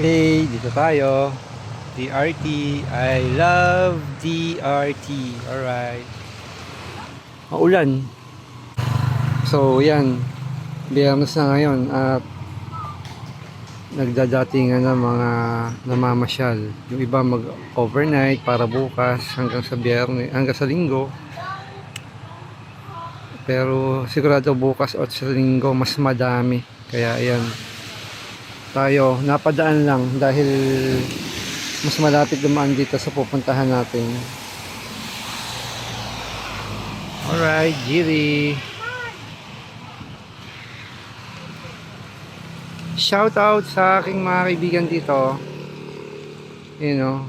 Hey, dito tayo. DRT. I love DRT. Alright. Maulan. So, yan. Biyernes na ngayon at nagdadatingan ng mga namamasyal. Yung iba mag-overnight para bukas hanggang sa biyernes, hanggang sa linggo. Pero sigurado bukas at sa linggo mas madami. Kaya ayan. Tayo, napadaan lang dahil mas malapit dumaan dito sa pupuntahan natin. Alright, Jiri. Shout out sa aking mga kaibigan dito. You know,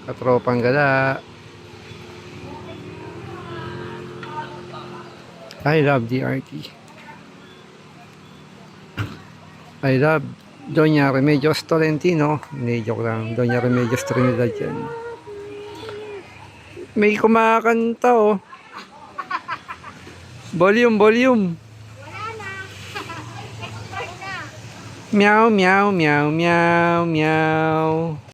katropang gala. I love DRT. I love Doña Remedios Tolentino. Hindi, joke lang. Doña Remedios Trinidad yan. May kumakanta oh. Volume, volume. Meow, meow, meow, meow, meow.